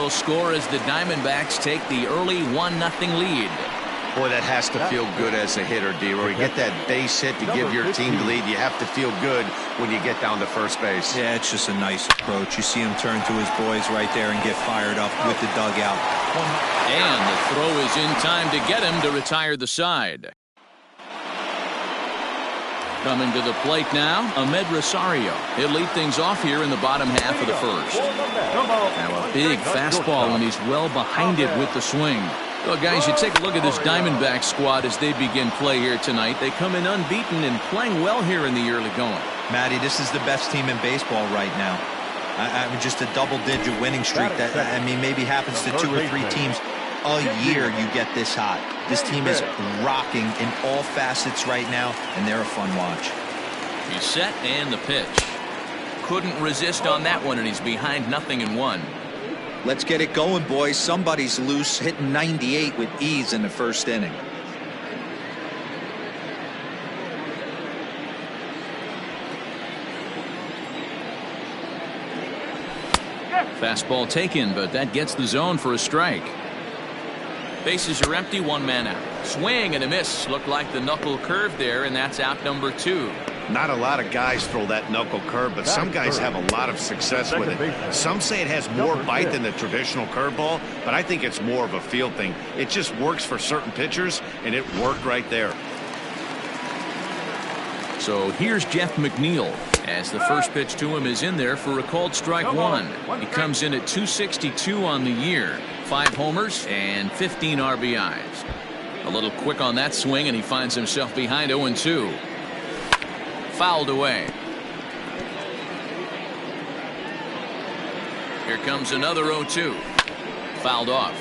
will score as the Diamondbacks take the early 1-0 lead. Boy, that has to feel good as a hitter, D-Roy. You get that base hit to give your team the lead. You have to feel good when you get down to first base. Yeah, it's just a nice approach. You see him turn to his boys right there and get fired up with the dugout. And the throw is in time to get him to retire the side. Coming to the plate now, Ahmed Rosario. He'll lead things off here in the bottom half of the first. Now a big fastball, and he's well behind it with the swing. Well, guys, you take a look at this Diamondback squad as they begin play here tonight. They come in unbeaten and playing well here in the early going. Matty, this is the best team in baseball right now. I mean, just a double-digit winning streak. That, I mean, maybe happens to 2 or 3 teams a year you get this hot. This team is rocking in all facets right now, and they're a fun watch. He's set and the pitch. Couldn't resist on that one, and he's behind 0-1. Let's get it going, boys. Somebody's loose, hitting 98 with ease in the first inning. Fastball taken, but that gets the zone for a strike. Bases are empty, 1 man out. Swing and a miss. Looked like the knuckle curve there, and that's out number 2. Not a lot of guys throw that knuckle curve, but some guys have a lot of success with it. Some say it has more bite than the traditional curveball, but I think it's more of a feel thing. It just works for certain pitchers, and it worked right there. So here's Jeff McNeil as the first pitch to him is in there for a called strike 1. He comes in at 262 on the year, 5 homers and 15 RBIs. A little quick on that swing, and he finds himself behind 0-2. Fouled away. Here comes another 0-2. Fouled off.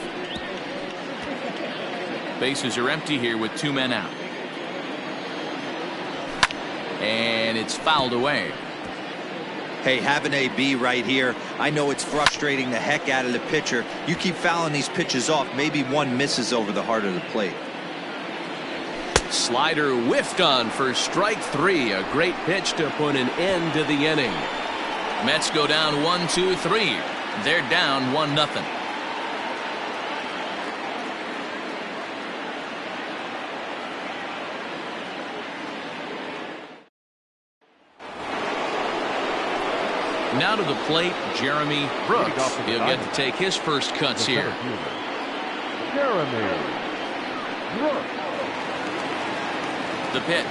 Bases are empty here with 2 men out. And it's fouled away. Hey, have an AB right here. I know it's frustrating the heck out of the pitcher. You keep fouling these pitches off, maybe one misses over the heart of the plate. Slider whiffed on for strike 3. A great pitch to put an end to the inning. Mets go down 1-2-3. They're down 1-0. Now to the plate, Jeremy Brooks. He'll get to take his first cuts here. Jeremy Brooks. The pitch.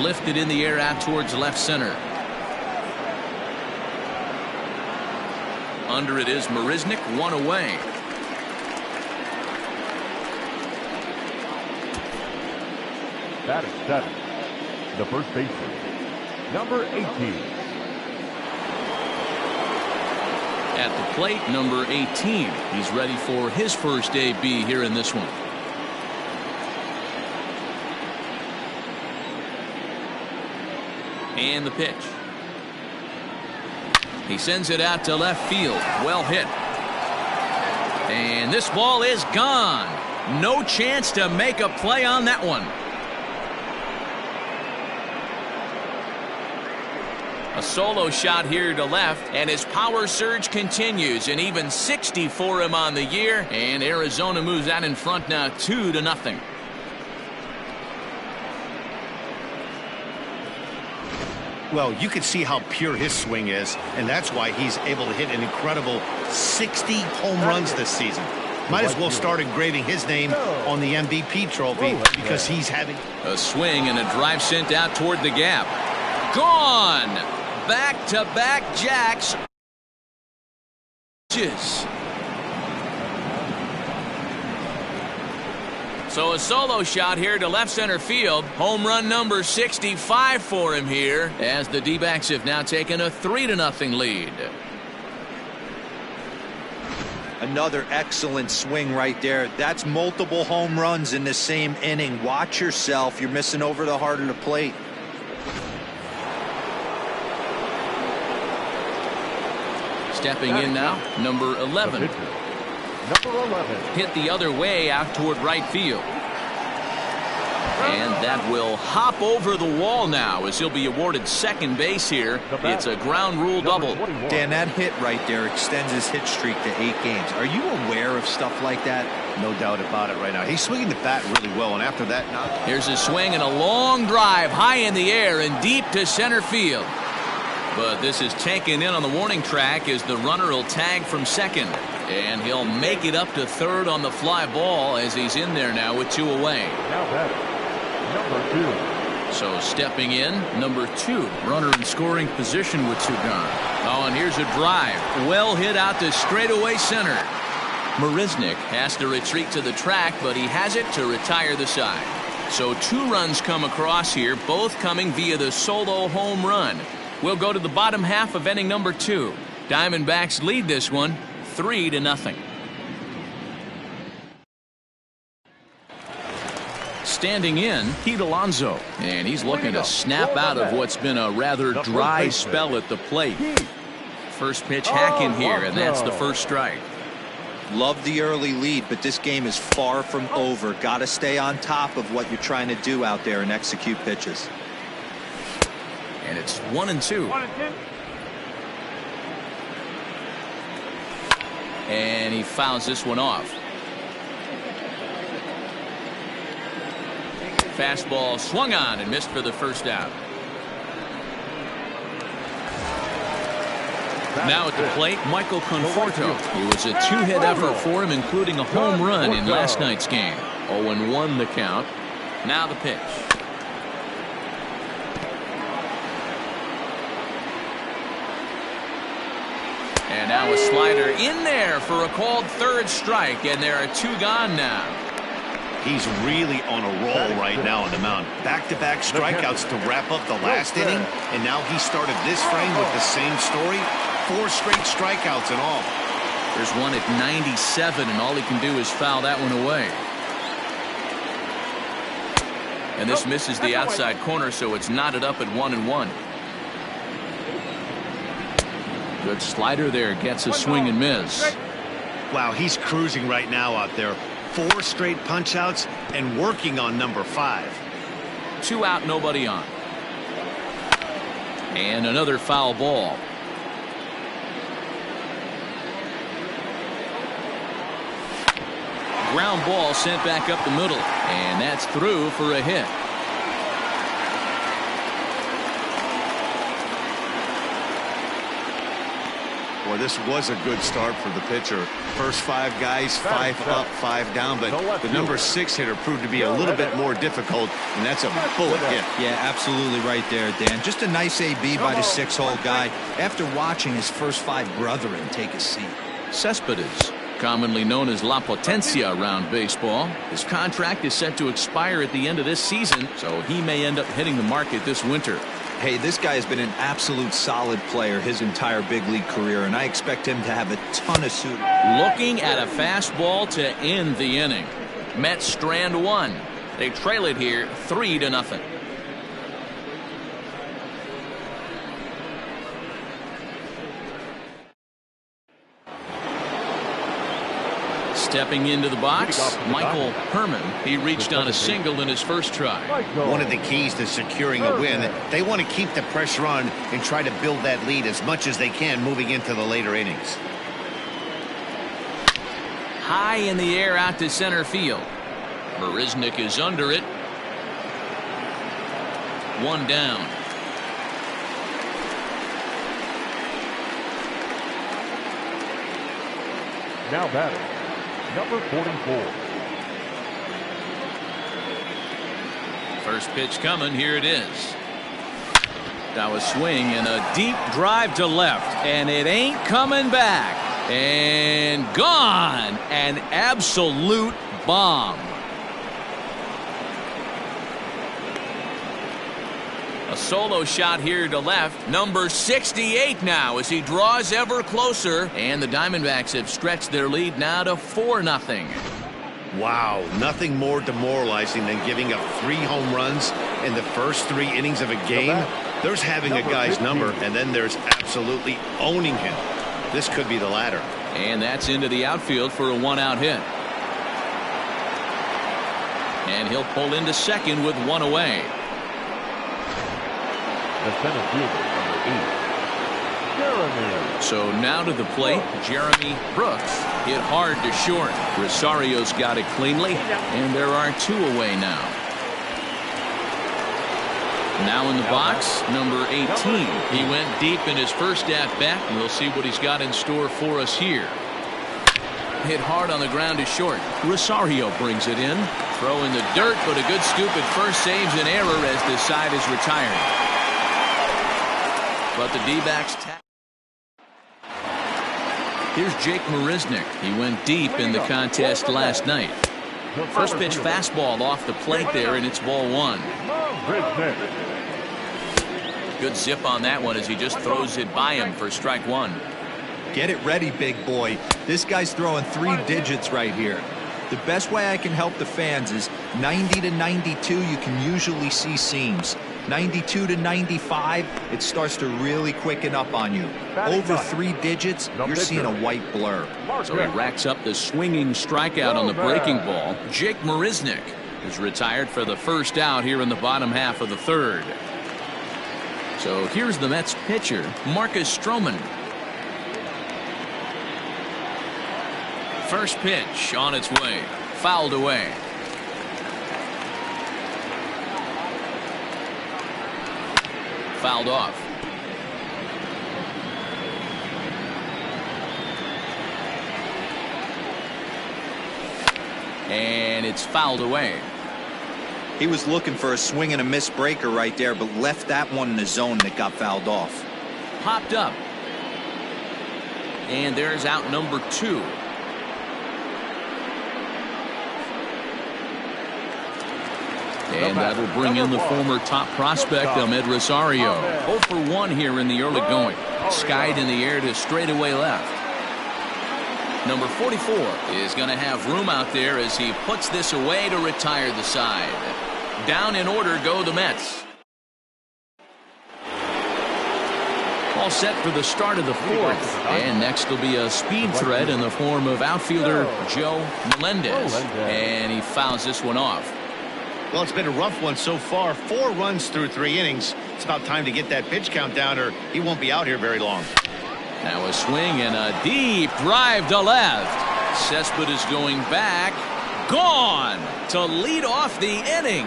Lifted in the air out towards left center. Under it is Marisnik, 1 away. That is seven. The first baseman, number 18. At the plate, number 18. He's ready for his first AB here in this one. And the pitch. He sends it out to left field. Well hit. And this ball is gone. No chance to make a play on that one. A solo shot here to left, and his power surge continues. An even 60 for him on the year, and Arizona moves out in front now 2-0. Well, you can see how pure his swing is, and that's why he's able to hit an incredible 60 home runs this season. Might as well start engraving his name on the MVP trophy because he's having a swing and a drive sent out toward the gap. Gone! Back-to-back jacks. So a solo shot here to left center field. Home run number 65 for him here as the D-backs have now taken a 3-0 lead. Another excellent swing right there. That's multiple home runs in the same inning. Watch yourself. You're missing over the heart of the plate. Stepping in now, number 11. Number 11. Hit the other way out toward right field. And that will hop over the wall now as he'll be awarded second base here. It's a ground rule double. Dan, that hit right there extends his hit streak to 8 games. Are you aware of stuff like that? No doubt about it right now. He's swinging the bat really well, and after that, now here's a swing and a long drive high in the air and deep to center field. But this is taken in on the warning track as the runner will tag from second. And he'll make it up to third on the fly ball as he's in there now with 2 away. Now batting, number 2. So stepping in, number 2. Runner in scoring position with 2 gone. Oh, and here's a drive. Well hit out to straightaway center. Marisnick has to retreat to the track, but he has it to retire the side. So 2 runs come across here, both coming via the solo home run. We'll go to the bottom half of inning number 2. Diamondbacks lead this one 3-0. Standing in, Pete Alonso, and he's looking to snap out of what's been a rather dry spell at the plate. First pitch hack in here, and that's the first strike. Love the early lead, but this game is far from over. Got to stay on top of what you're trying to do out there and execute pitches. And it's 1-2. And he fouls this one off. Fastball swung on and missed for the first out. Now at the plate, Michael Conforto. It was a 2-hit effort for him, including a home run in last night's game. 0-1 the count. Now the pitch. And now a slider in there for a called third strike, and there are 2 gone now. he's really on a roll right now on the mound. Back-to-back strikeouts to wrap up the last inning, and now he started this frame with the same story. 4 straight strikeouts in all. There's one at 97, and all he can do is foul that one away. And this misses the outside corner, so it's knotted up at 1-1. Good slider there, gets a swing and miss. Wow, he's cruising right now out there. 4 straight punch-outs and working on number 5. 2 out, nobody on. And another foul ball. Ground ball sent back up the middle, and that's through for a hit. Well, this was a good start for the pitcher. First 5 guys, 5 up, 5 down, but the number 6 hitter proved to be a little bit more difficult, and that's a bullet hit. Yeah, absolutely right there, Dan. Just a nice AB by the 6-hole guy after watching his first 5 brethren take a seat. Cespedes, commonly known as La Potencia around baseball. His contract is set to expire at the end of this season, so he may end up hitting the market this winter. Hey, this guy has been an absolute solid player his entire big league career, and I expect him to have a ton of suit. Looking at a fastball to end the inning. Mets strand 1. They trail it here 3-0. Stepping into the box, Michael Herman. He reached on a single in his first try. One of the keys to securing a win, they want to keep the pressure on and try to build that lead as much as they can moving into the later innings. High in the air out to center field. Marisnick is under it. 1 down. Now batting, number 44. First pitch coming. Here it is. Now a swing and a deep drive to left, and it ain't coming back. And gone. An absolute bomb. A solo shot here to left. Number 68 now as he draws ever closer. And the Diamondbacks have stretched their lead now to 4-0. Wow, nothing more demoralizing than giving up 3 home runs in the first 3 innings of a game. There's having a guy's number, and then there's absolutely owning him. This could be the latter. And that's into the outfield for a 1-out hit. And he'll pull into second with one away. The center fielder, number 8, Jeremy. So now to the plate, Jeremy Brooks hit hard to short. Rosario's got it cleanly, and there are two away now. Now in the box, number 18. He went deep in his first at-bat, and we'll see what he's got in store for us here. Hit hard on the ground to short. Rosario brings it in. Throw in the dirt, but a good scoop at first saves an error as the side is retired. But the D-backs Here's Jake Marisnick. He went deep in the contest last night. First pitch fastball off the plate there, and it's ball one. Good zip on that one as he just throws it by him for strike one. Get it ready, big boy. This guy's throwing 3 digits right here. The best way I can help the fans is 90 to 92, you can usually see seams. 92 to 95, it starts to really quicken up on you. Over 3 digits, you're seeing a white blur. So he racks up the swinging strikeout on the breaking ball. Jake Marisnick is retired for the first out here in the bottom half of the third. So here's the Mets pitcher, Marcus Stroman. First pitch on its way, fouled away. Fouled off. And it's fouled away. He was looking for a swing and a miss breaker right there, but left that one in the zone that got fouled off. Popped up. And there's out number 2. And that'll bring in the former top prospect, Amed Rosario. 0 for 1 here in the early going. Skied in the air to straightaway left. Number 44 is going to have room out there as he puts this away to retire the side. Down in order go the Mets. All set for the start of the fourth. And next will be a speed threat in the form of outfielder Joe Melendez. And he fouls this one off. Well, it's been a rough one so far. 4 runs through 3 innings. It's about time to get that pitch count down or he won't be out here very long. Now a swing and a deep drive to left. Cespedes going back. Gone to lead off the inning.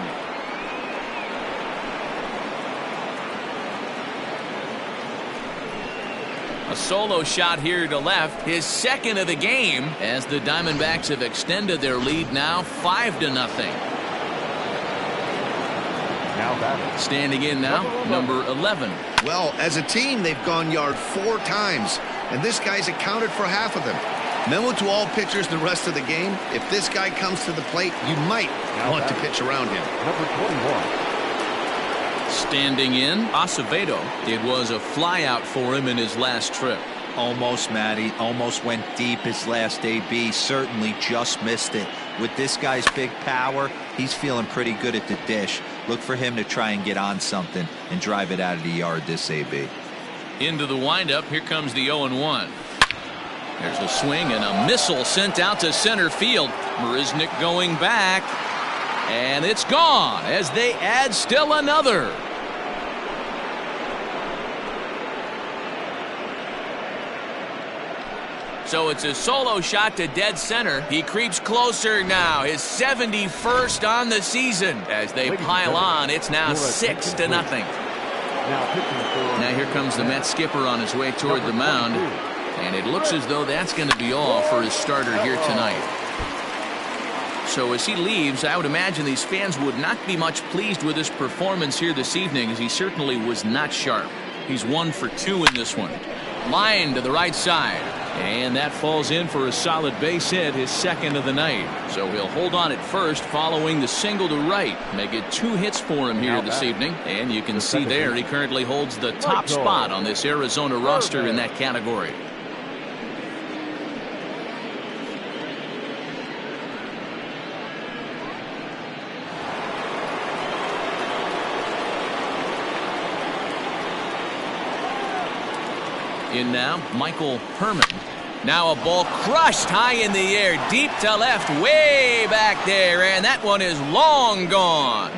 A solo shot here to left, his second of the game, as the Diamondbacks have extended their lead now 5-0. Standing in now, number 11. Well, as a team, they've gone yard 4 times, and this guy's accounted for half of them. Memo to all pitchers the rest of the game. If this guy comes to the plate, you might want to pitch around him. Number 21. Standing in, Acevedo. It was a flyout for him in his last trip. Almost, Matty. Almost went deep his last AB. Certainly just missed it. With this guy's big power, he's feeling pretty good at the dish. Look for him to try and get on something and drive it out of the yard this AB. Into the windup. Here comes the 0-1. There's a swing and a missile sent out to center field. Marisnick going back. And it's gone as they add still another. So it's a solo shot to dead center. He creeps closer now. His 71st on the season. As they pile on, it's now 6-0. Now here comes the Mets skipper on his way toward the mound. And it looks as though that's going to be all for his starter here tonight. So as he leaves, I would imagine these fans would not be much pleased with his performance here this evening, as he certainly was not sharp. He's 1 for 2 in this one. Line to the right side. And that falls in for a solid base hit, his second of the night. So he'll hold on at first following the single to right. Make it 2 hits for him here this evening. And you can see there he currently holds the top spot on this Arizona roster in that category. In now, Michael Herman. Now a ball crushed high in the air, deep to left, way back there, and that one is long gone.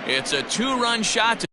It's a 2-run shot to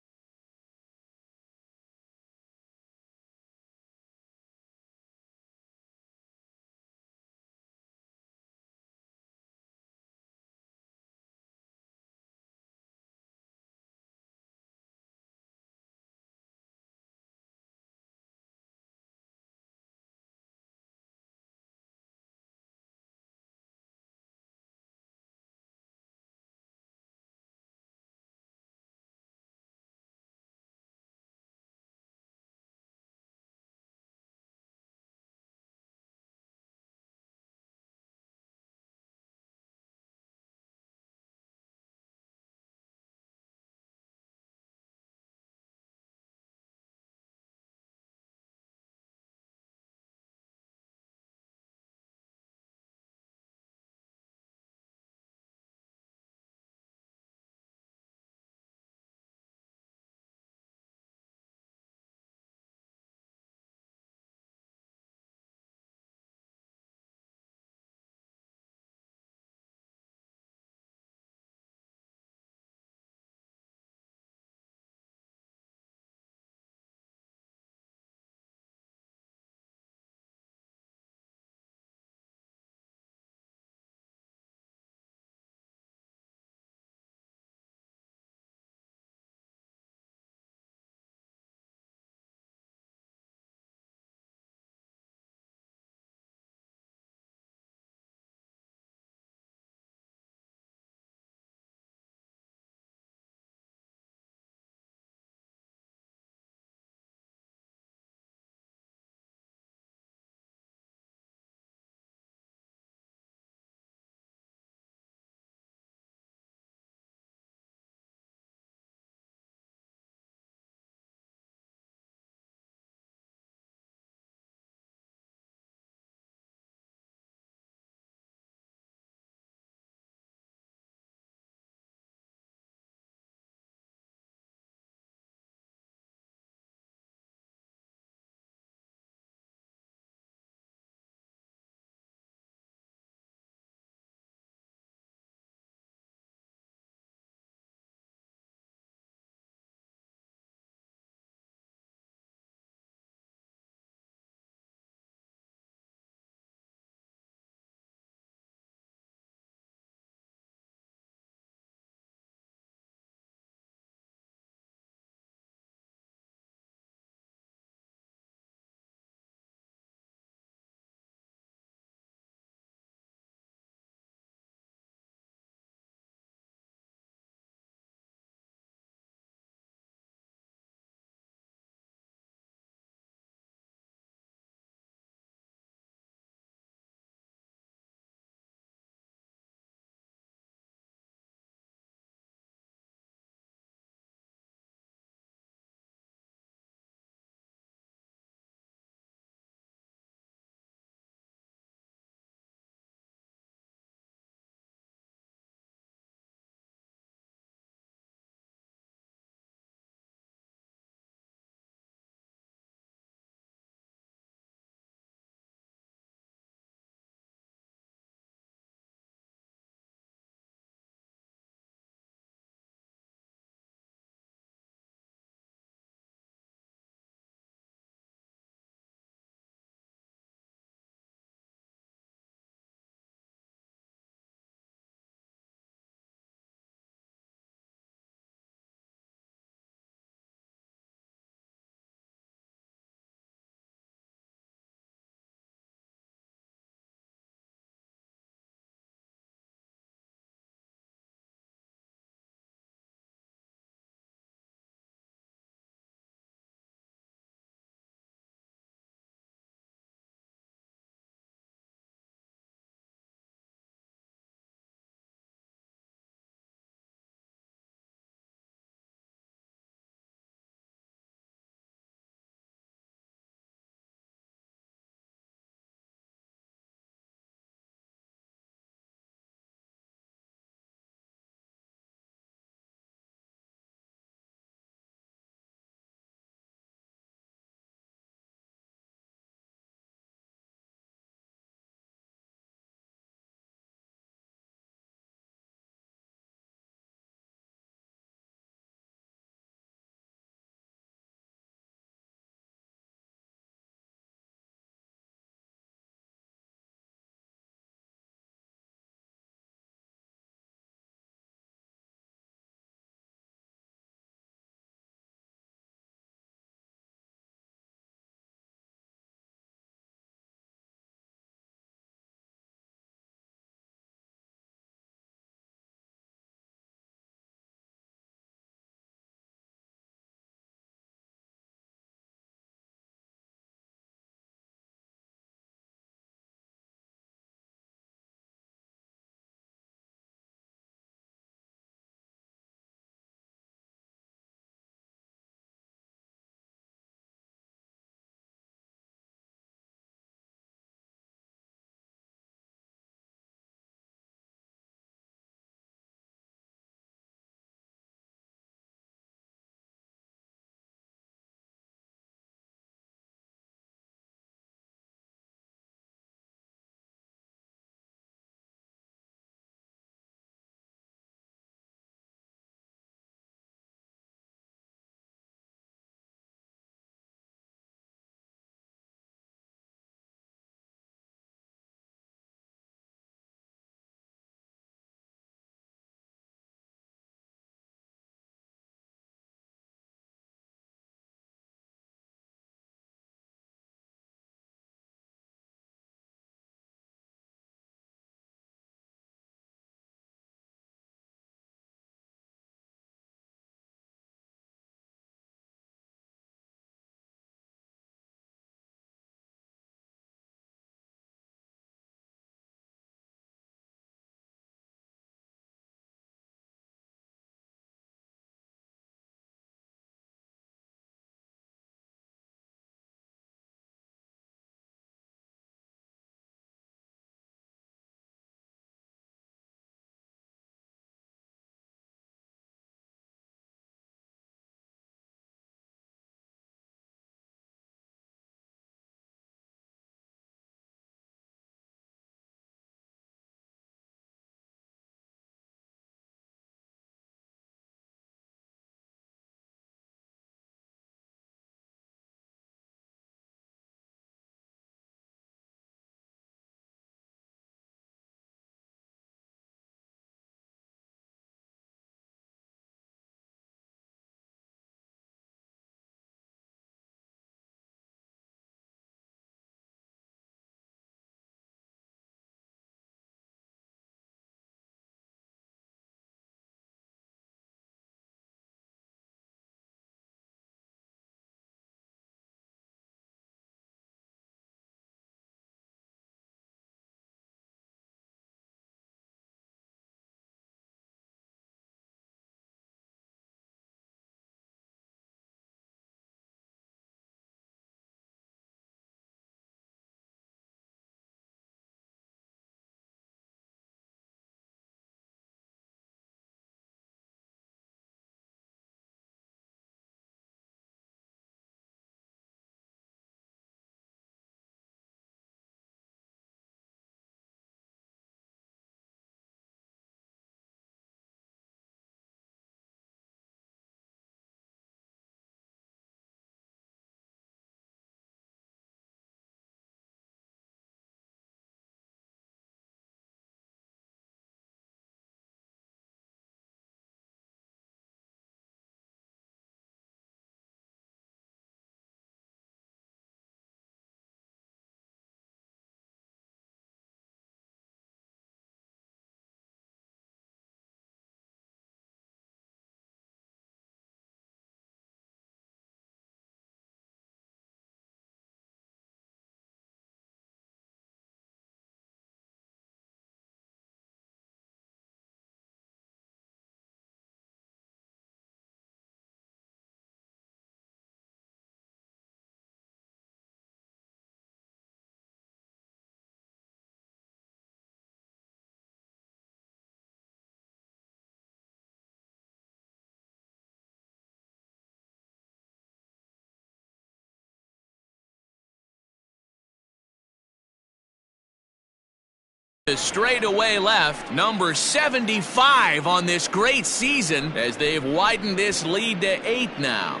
Straightaway left, number 75 on this great season as they've widened this lead to 8 now.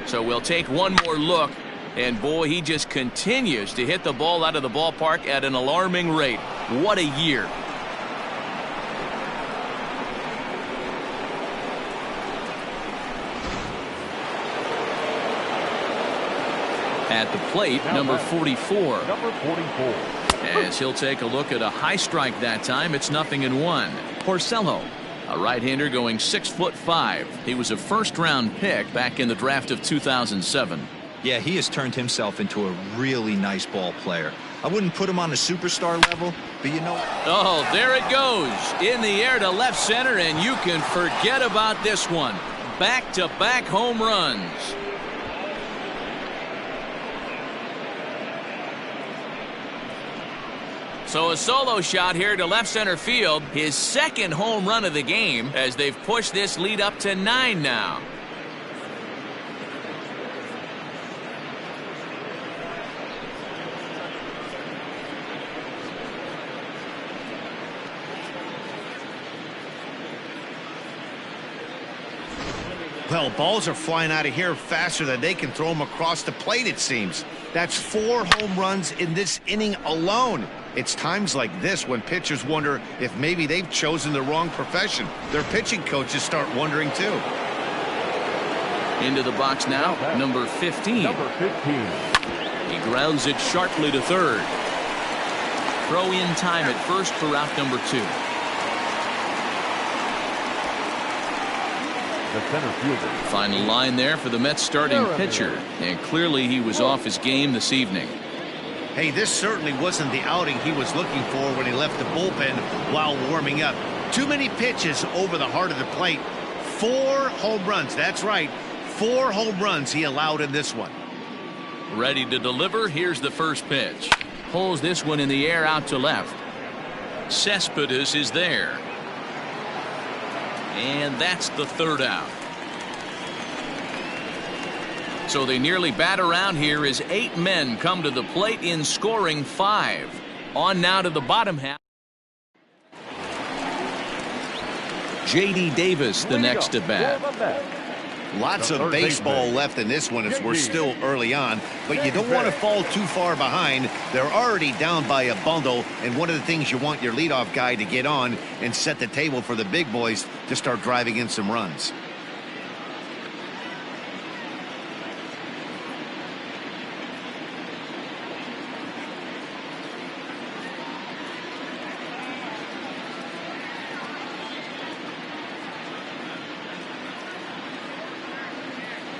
So we'll take one more look, and boy, he just continues to hit the ball out of the ballpark at an alarming rate. What a year. At the plate, number 44. As he'll take a look at a high strike that time, it's 0-1. Porcello, a right-hander going 6'5". He was a first-round pick back in the draft of 2007. Yeah, he has turned himself into a really nice ball player. I wouldn't put him on a superstar level, but you know. Oh, there it goes. In the air to left center, and you can forget about this one. Back-to-back home runs. So a solo shot here to left center field, his second home run of the game as they've pushed this lead up to 9 now. Well, balls are flying out of here faster than they can throw them across the plate, it seems. That's 4 home runs in this inning alone. It's times like this when pitchers wonder if maybe they've chosen the wrong profession. Their pitching coaches start wondering too. Into the box now, number 15. He grounds it sharply to third. Throw in time at first for out number 2. The center fielder. Final line there for the Mets starting pitcher, and clearly he was off his game this evening. Hey, this certainly wasn't the outing he was looking for when he left the bullpen while warming up. Too many pitches over the heart of the plate. 4 home runs. That's right. 4 home runs he allowed in this one. Ready to deliver. Here's the first pitch. Pulls this one in the air out to left. Cespedes is there. And that's the third out. So they nearly bat around here as 8 men come to the plate in scoring 5. On now to the bottom half. J.D. Davis the next to bat. Lots of baseball left in this one as we're still early on, but you don't want to fall too far behind. They're already down by a bundle, and one of the things you want your leadoff guy to get on and set the table for the big boys to start driving in some runs.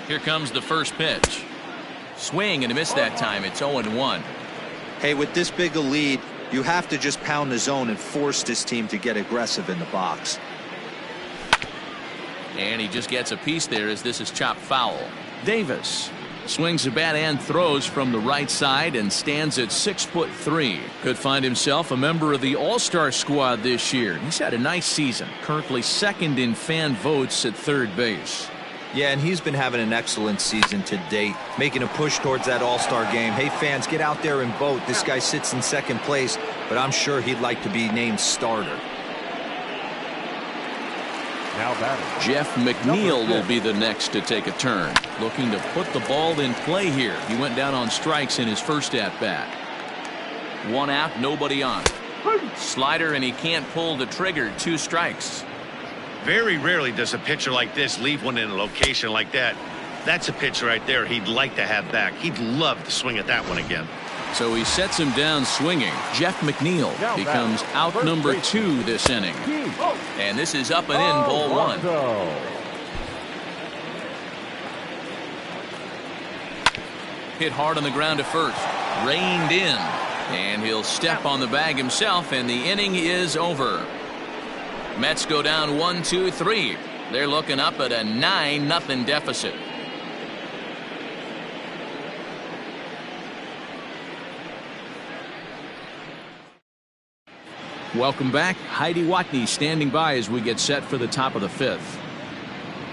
Here comes the first pitch. Swing and a miss that time. It's 0-1. Hey, with this big a lead, you have to just pound the zone and force this team to get aggressive in the box. And he just gets a piece there as this is chopped foul. Davis swings a bat and throws from the right side and stands at 6'3". Could find himself a member of the All-Star squad this year. He's had a nice season. Currently second in fan votes at third base. Yeah, and he's been having an excellent season to date, making a push towards that All-Star game. Hey, fans, get out there and vote. This guy sits in second place, but I'm sure he'd like to be named starter. Now batting. Jeff McNeil will be the next to take a turn, looking to put the ball in play here. He went down on strikes in his first at-bat. 1 out, nobody on. Slider, and he can't pull the trigger. 2 strikes. Very rarely does a pitcher like this leave one in a location like that. That's a pitch right there he'd like to have back. He'd love to swing at that one again. So he sets him down swinging. Jeff McNeil becomes out number 2 this inning. And this is up and in, ball 1. Hit hard on the ground to first. Reined in. And he'll step on the bag himself, and the inning is over. Mets go down 1-2-3. They're looking up at a 9-0 deficit. Welcome back. Heidi Watney standing by as we get set for the top of the 5th.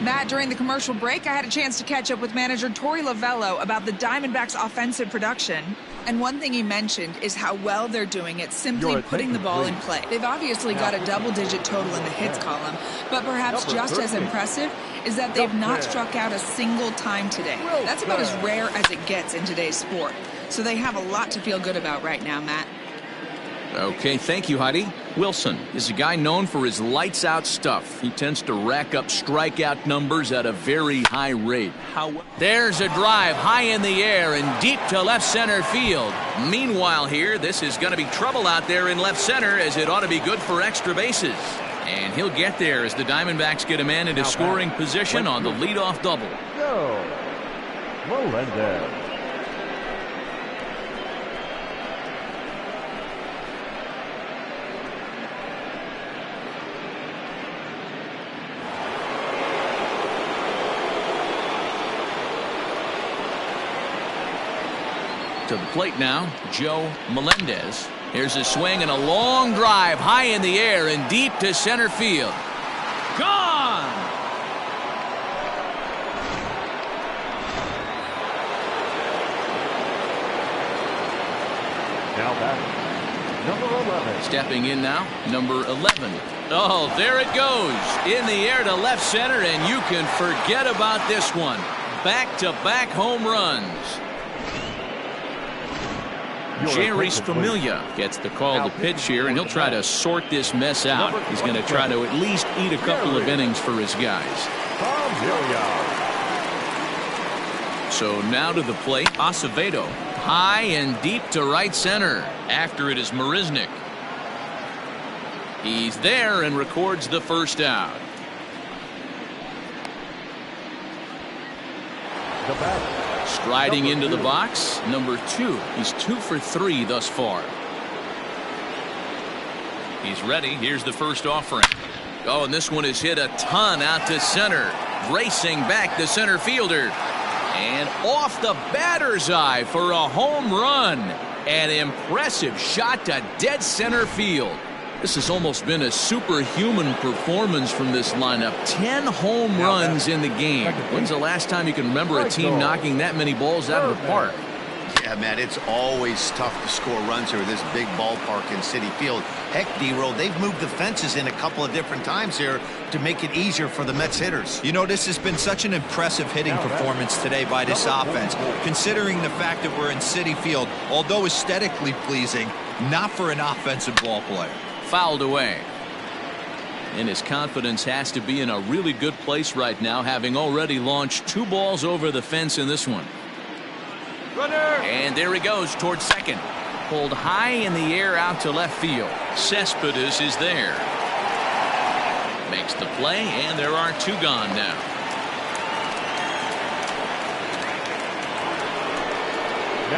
Matt, during the commercial break, I had a chance to catch up with manager Torey Lavello about the Diamondbacks' offensive production. And one thing he mentioned is how well they're doing at simply putting the ball in play. They've obviously got a double-digit total in the hits column, but perhaps just as impressive is that they've not struck out a single time today. That's about as rare as it gets in today's sport. So they have a lot to feel good about right now, Matt. Okay, thank you, Heidi. Wilson is a guy known for his lights-out stuff. He tends to rack up strikeout numbers at a very high rate. There's a drive high in the air and deep to left center field. Meanwhile here, this is going to be trouble out there in left center, as it ought to be good for extra bases. And he'll get there as the Diamondbacks get a man into scoring position on the leadoff double. Go. Melendez. To the plate now, Joe Melendez. Here's a swing and a long drive high in the air and deep to center field. Gone! Now batting, number 11. Stepping in now, number 11. Oh, there it goes. In the air to left center, and you can forget about this one. Back-to-back home runs. Jerry's Familia gets the call to pitch here, and he'll try to sort this mess out. He's going to try to at least eat a couple of innings for his guys. So now to the plate, Acevedo. High and deep to right center. After it is Marisnik. He's there and records the first out. The batter. Striding into the box, number 2. He's 2 for 3 thus far. He's ready. Here's the first offering. Oh, and this one is hit a ton out to center. Racing back the center fielder. And off the batter's eye for a home run. An impressive shot to dead center field. This has almost been a superhuman performance from this lineup. 10 home runs in the game. When's the last time you can remember a team knocking that many balls out of the park? Yeah, Matt, it's always tough to score runs here with this big ballpark in Citi Field. Heck, D-Roll, they've moved the fences in a couple of different times here to make it easier for the Mets hitters. You know, this has been such an impressive hitting performance today by this offense, considering the fact that we're in Citi Field, although aesthetically pleasing, not for an offensive ball player. Fouled away. And his confidence has to be in a really good place right now, having already launched 2 balls over the fence in this one. Runner. And there he goes towards second. Pulled high in the air out to left field. Cespedes is there. Makes the play, and there are 2 gone now.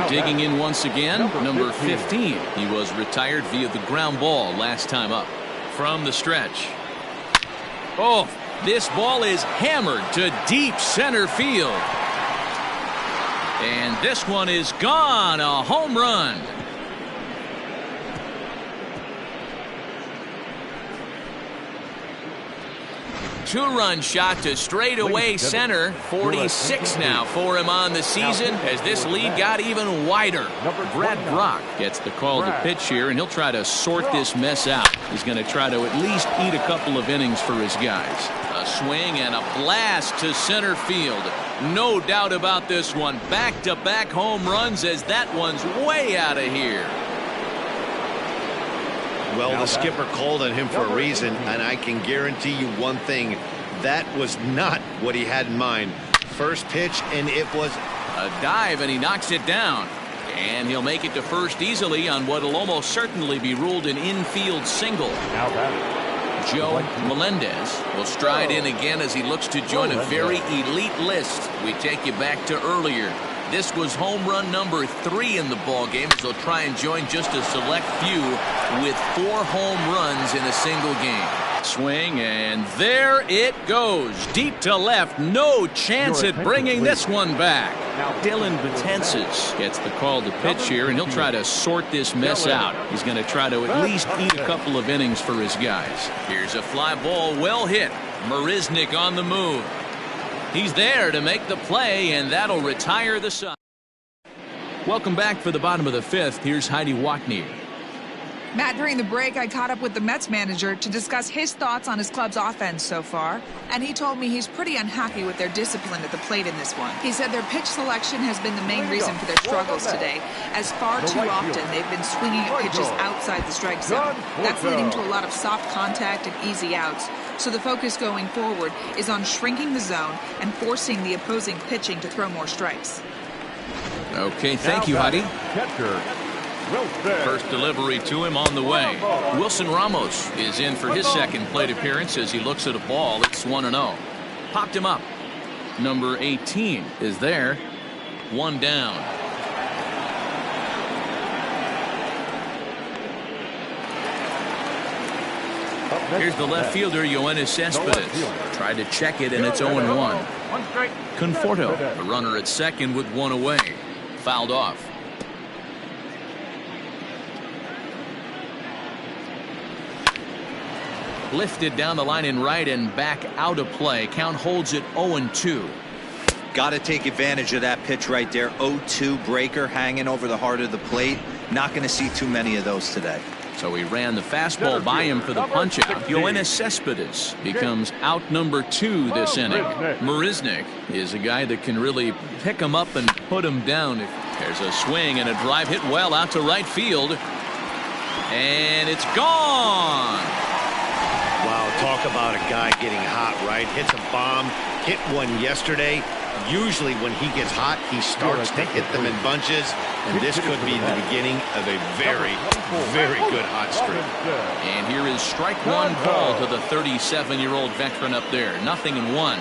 Digging in once again, number 15. He was retired via the ground ball last time up. From the stretch. Oh, this ball is hammered to deep center field. And this one is gone. A home run. Two-run shot to straightaway center. 46 now for him on the season as this lead got even wider. Brad Brock gets the call to pitch here, and he'll try to sort this mess out. He's going to try to at least eat a couple of innings for his guys. A swing and a blast to center field. No doubt about this one. Back-to-back home runs as that one's way out of here. Well, the skipper called on him for a reason, and I can guarantee you one thing. That was not what he had in mind. First pitch, and it was a dive, and he knocks it down. And he'll make it to first easily on what will almost certainly be ruled an infield single. Joe Melendez will stride in again as he looks to join a very elite list. We take you back to earlier. This was home run number 3 in the ball game, as they'll try and join just a select few with 4 home runs in a single game. Swing, and there it goes. Deep to left. No chance at bringing this one back. Dylan Betances gets the call to pitch here, and he'll try to sort this mess out. He's going to try to at least eat a couple of innings for his guys. Here's a fly ball, well hit. Marisnik on the move. He's there to make the play, and that'll retire the side. Welcome back for the bottom of the fifth. Here's Heidi Watney. Matt, during the break, I caught up with the Mets manager to discuss his thoughts on his club's offense so far, and he told me he's pretty unhappy with their discipline at the plate in this one. He said their pitch selection has been the main reason for their struggles today, as far too often they've been swinging at pitches outside the strike zone. That's leading to a lot of soft contact and easy outs, so the focus going forward is on shrinking the zone and forcing the opposing pitching to throw more strikes. Okay, thank you, Heidi. Catcher, First delivery to him on the way. Wilson Ramos is in for his second plate appearance as he looks at a ball. It's 1-0. Popped him up. Number 18 is there. One down. Here's the left fielder, Yoenis Cespedes. Tried to check it, and it's 0-1. Conforto, the runner at second with one away. Fouled off. Lifted down the line in right and back out of play. Count holds it 0-2. Got to take advantage of that pitch right there. 0-2 breaker hanging over the heart of the plate. Not going to see too many of those today. So he ran the fastball by him for the punch out. Yoenis Cespedes becomes out number 2 this inning. Marisnick is a guy that can really pick him up and put him down. There's a swing and a drive hit well out to right field. And it's gone. Wow, talk about a guy getting hot, right? Hits a bomb, hit one yesterday. Usually when he gets hot, he starts to hit them in bunches, and this could be the beginning of a very, very good hot streak. And here is strike one call to the 37-year-old veteran up there. 0-1.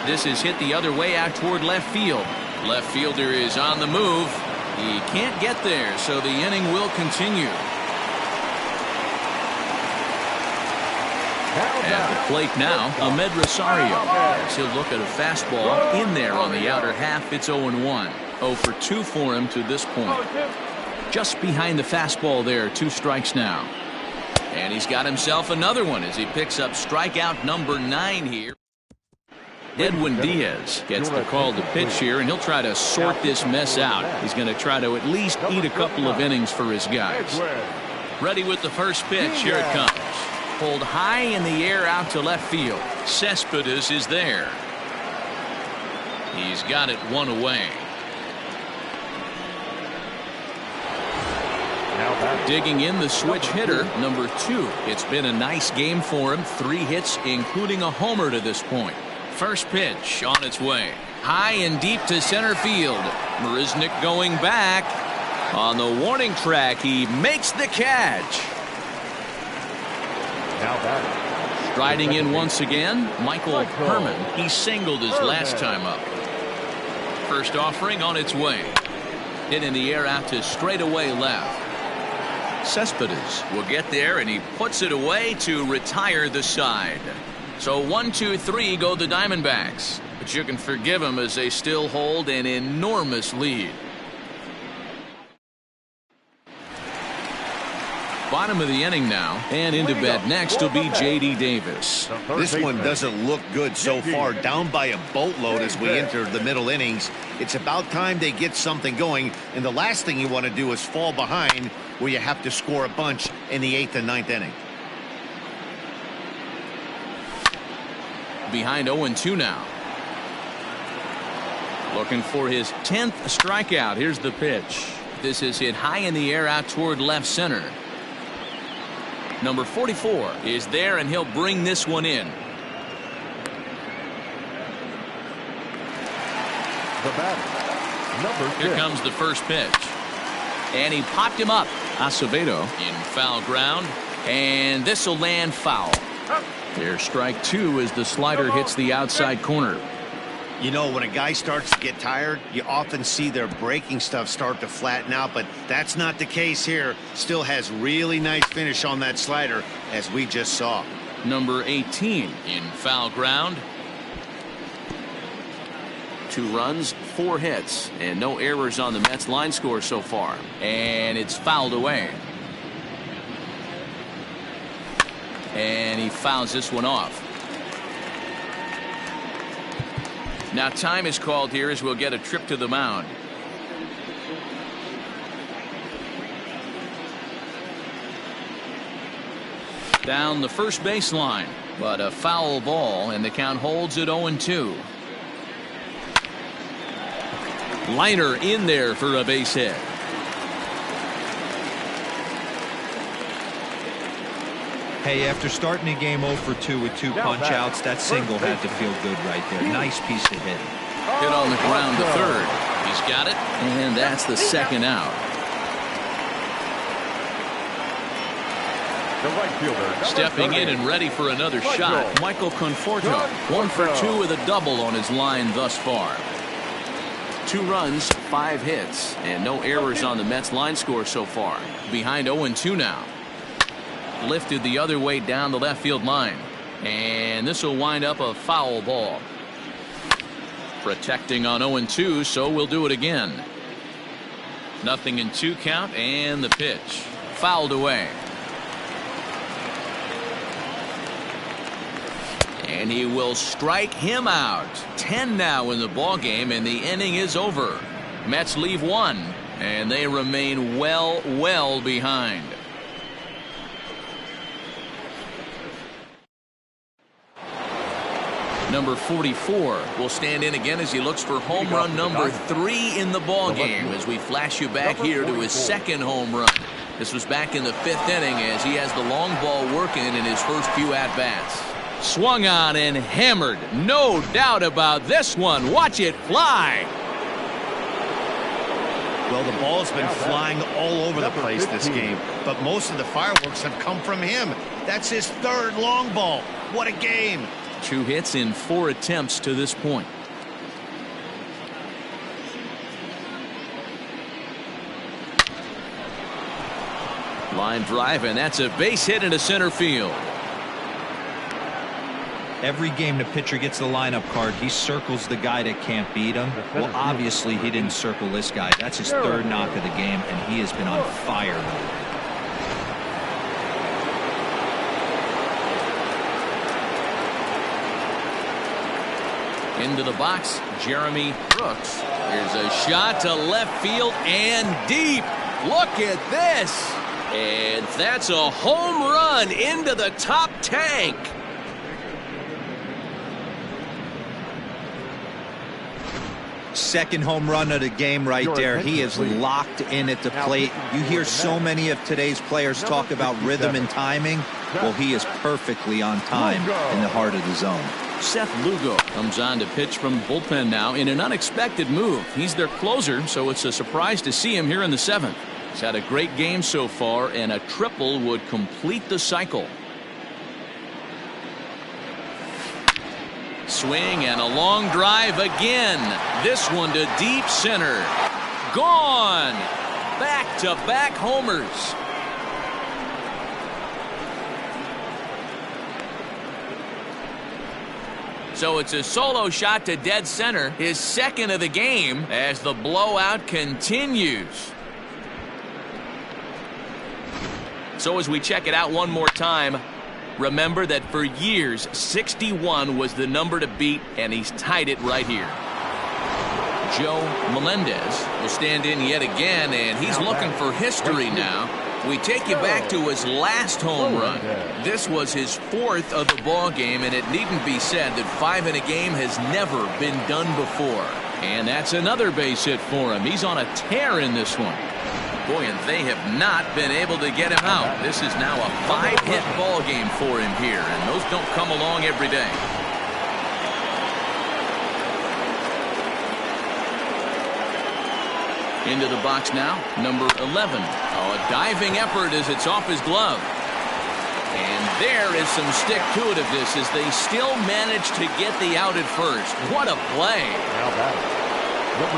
This is hit the other way out toward left field. Left fielder is on the move. He can't get there, so the inning will continue. At the plate now, Ahmed Rosario. As he'll look at a fastball in there on the outer half. It's 0-1. 0 for 2 for him to this point. Just behind the fastball there. 2 strikes now. And he's got himself another one as he picks up strikeout number 9 here. Edwin Diaz gets the call to pitch here, and he'll try to sort this mess out. He's going to try to at least eat a couple of innings for his guys. Ready with the first pitch. Here it comes. Pulled high in the air out to left field. Cespedes is there. He's got it one away. Digging in the switch hitter, number 2. It's been a nice game for him. 3 hits, including a homer to this point. First pitch on its way. High and deep to center field. Marisnick going back. On the warning track, he makes the catch. Striding in once again, Michael Herman. He singled his last time up. First offering on its way. Hit in the air out to straightaway left. Cespedes will get there, and he puts it away to retire the side. So 1, 2, 3 go the Diamondbacks. But you can forgive them as they still hold an enormous lead. Bottom of the inning now, and into bed next will be J.D. Davis. This one doesn't look good so far. Down by a boatload as we enter the middle innings. It's about time they get something going, and the last thing you want to do is fall behind where you have to score a bunch in the 8th and 9th inning. Behind 0-2 now. Looking for his 10th strikeout. Here's the pitch. This is hit high in the air out toward left center. Number 44 is there, and he'll bring this one in. The batter, number 6. Here comes the first pitch. And he popped him up. Acevedo in foul ground. And this will land foul. There's strike 2 as the slider hits the outside corner. You know, when a guy starts to get tired, you often see their breaking stuff start to flatten out, but that's not the case here. Still has really nice finish on that slider, as we just saw. Number 18 in foul ground. 2 runs, 4 hits, and no errors on the Mets line score so far. And it's fouled away. And he fouls this one off. Now time is called here as we'll get a trip to the mound. Down the first baseline, but a foul ball, and the count holds at 0-2. Liner in there for a base hit. Hey, after starting the game 0 for 2 with 2 punch-outs, that single had to feel good right there. Nice piece of hitting. Hit on the ground to third. He's got it, and that's the second out. The right fielder, Stepping in and ready for another shot, Michael Conforto. 1 for 2 with a double on his line thus far. 2 runs, 5 hits, and no errors on the Mets line score so far. Behind 0-2 now. Lifted the other way down the left field line. And this will wind up a foul ball. Protecting on 0-2, so we'll do it again. 0-2 count, and the pitch. Fouled away. And he will strike him out. 10 now in the ball game, and the inning is over. Mets leave 1, and they remain well behind. Number 44 will stand in again as he looks for home run number 3 in the ball game as we flash you back here to his second home run. This was back in the 5th inning as he has the long ball working in his first few at-bats. Swung on and hammered. No doubt about this one. Watch it fly. Well, the ball's been flying all over the place this game, but most of the fireworks have come from him. That's his 3rd long ball. What a game. 2 hits in 4 attempts to this point. Line drive, and that's a base hit into center field. Every game the pitcher gets the lineup card, he circles the guy that can't beat him. Well, obviously he didn't circle this guy. That's his 3rd knock of the game, and he has been on fire. Into the box, Jeremy Brooks. Here's a shot to left field and deep. Look at this. And that's a home run into the top tank. Second home run of the game right there. He is locked in at the plate. You hear so many of today's players talk about rhythm and timing. Well, he is perfectly on time in the heart of the zone. Seth Lugo comes on to pitch from the bullpen now in an unexpected move. He's their closer, so it's a surprise to see him here in the 7th. He's had a great game so far, and a triple would complete the cycle. Swing and a long drive again. This one to deep center. Gone. Back-to-back homers. So it's a solo shot to dead center, his 2nd of the game, as the blowout continues. So as we check it out one more time, remember that for years, 61 was the number to beat, and he's tied it right here. Joe Melendez will stand in yet again, and he's looking for history now. We take you back to his last home run. This was his 4th of the ball game, and it needn't be said that 5 in a game has never been done before. And that's another base hit for him. He's on a tear in this one. Boy, and they have not been able to get him out. This is now a 5-hit ball game for him here, and those don't come along every day. Into the box now, number 11. Oh, a diving effort as it's off his glove. And there is some stick-to-itiveness as they still manage to get the out at first. What a play.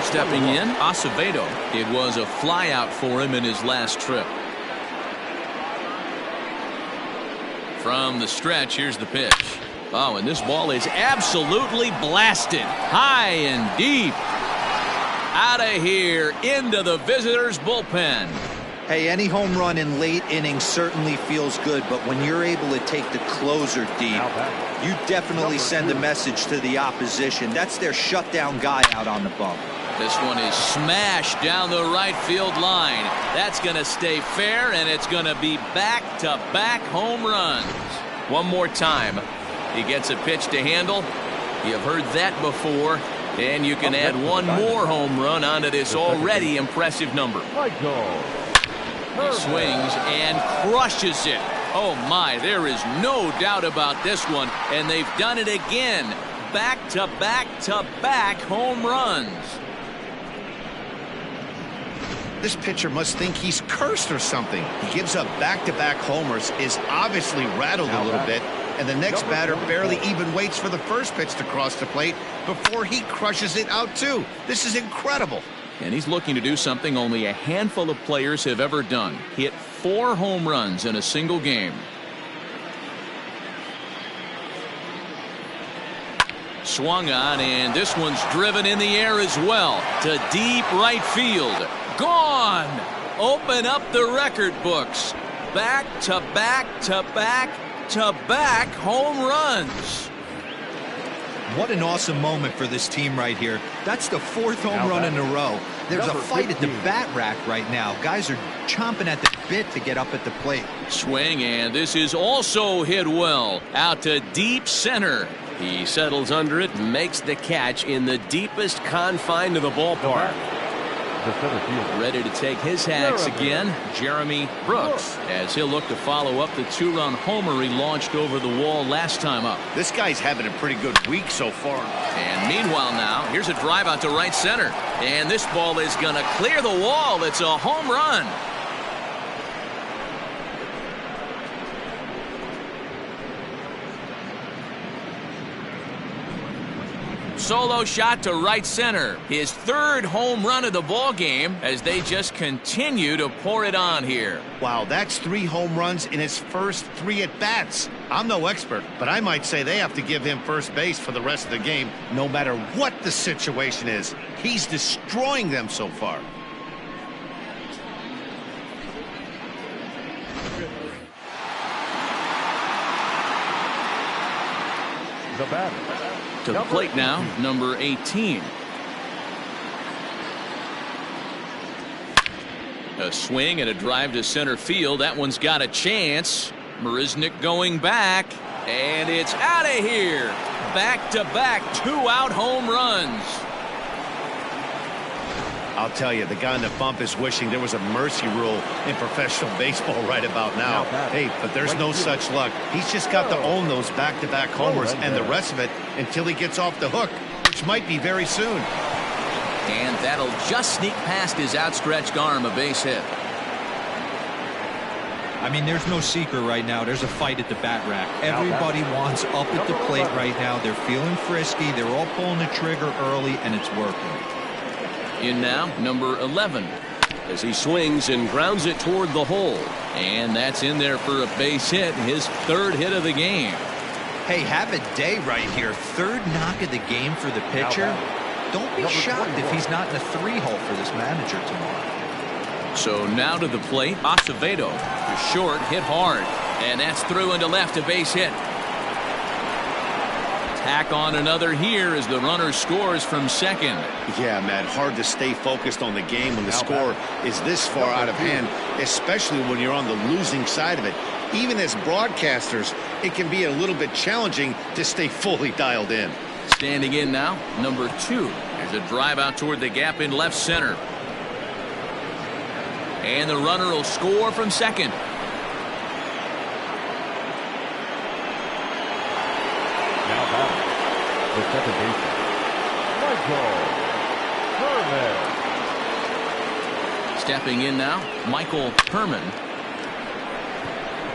Stepping in, Acevedo. It was a flyout for him in his last trip. From the stretch, here's the pitch. Oh, and this ball is absolutely blasted. High and deep. Out of here into the visitors' bullpen. Hey, any home run in late innings certainly feels good, but when you're able to take the closer deep, you definitely send a message to the opposition. That's their shutdown guy out on the bump. This one is smashed down the right field line. That's going to stay fair, and it's going to be back-to-back home runs. One more time. He gets a pitch to handle. You've heard that before. And you can add one more home run onto this already impressive number. He swings and crushes it. Oh my, there is no doubt about this one. And they've done it again. Back-to-back-to-back home runs. This pitcher must think he's cursed or something. He gives up back-to-back homers, is obviously rattled a little bit, and the next batter barely even waits for the first pitch to cross the plate before he crushes it out too. This is incredible. And he's looking to do something only a handful of players have ever done. Hit 4 home runs in a single game. Swung on, and this one's driven in the air as well to deep right field. Gone! Open up the record books. Back-to-back-to-back-to-back home runs. What an awesome moment for this team right here. That's the 4th home run in a row. There's a fight at the bat rack right now. Guys are chomping at the bit to get up at the plate. Swing, and this is also hit well. Out to deep center. He settles under it and makes the catch in the deepest confine of the ballpark. Ready to take his hacks again, Jeremy Brooks, as he'll look to follow up the 2-run homer he launched over the wall last time up. This guy's having a pretty good week so far. And meanwhile now, here's a drive out to right center. And this ball is going to clear the wall. It's a home run. Solo shot to right center. His 3rd home run of the ball game as they just continue to pour it on here. Wow, that's 3 home runs in his first 3 at-bats. I'm no expert, but I might say they have to give him first base for the rest of the game, no matter what the situation is. He's destroying them so far. The batter. To the plate now, number 18. A swing and a drive to center field. That one's got a chance. Marisnick going back, and it's out of here. Back-to-back 2-out home runs. I'll tell you, the guy in the bump is wishing there was a mercy rule in professional baseball right about now. Hey, but there's no such luck. He's just got to own those back-to-back homers and the rest of it until he gets off the hook, which might be very soon. And that'll just sneak past his outstretched arm, a base hit. I mean, there's no secret right now. There's a fight at the bat rack. Everybody wants up at the plate right now. They're feeling frisky. They're all pulling the trigger early, and it's working. In now, number 11, as he swings and grounds it toward the hole. And that's in there for a base hit, his 3rd hit of the game. Hey, have a day right here. 3rd knock of the game for the pitcher. Don't be shocked if he's not in the 3-hole for this manager tomorrow. So now to the plate, Acevedo to short, hit hard. And that's through into left, a base hit. Tack on another here as the runner scores from second. Yeah, man, hard to stay focused on the game when the score is this far out of hand, especially when you're on the losing side of it. Even as broadcasters, it can be a little bit challenging to stay fully dialed in. Standing in now, number 2. There's a drive out toward the gap in left center. And the runner will score from second. Now batting, the second baseman, Michael Herman. Stepping in now, Michael Herman.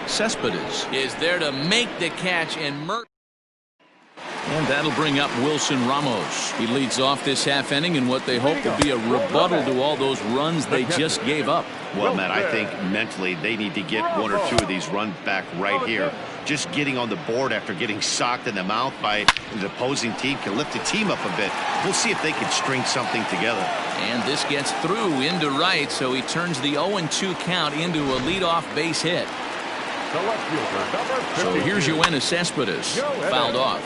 Cespedes is there to make the catch, and And that'll bring up Wilson Ramos. He leads off this half inning in what they hope will be a rebuttal to all those runs they just gave up. Well, Matt, I think mentally they need to get one or two of these runs back right here. Just getting on the board after getting socked in the mouth by the opposing team can lift the team up a bit. We'll see if they can string something together. And this gets through into right, so he turns the 0-2 count into a leadoff base hit. So here's Yoenis Cespedes, fouled off.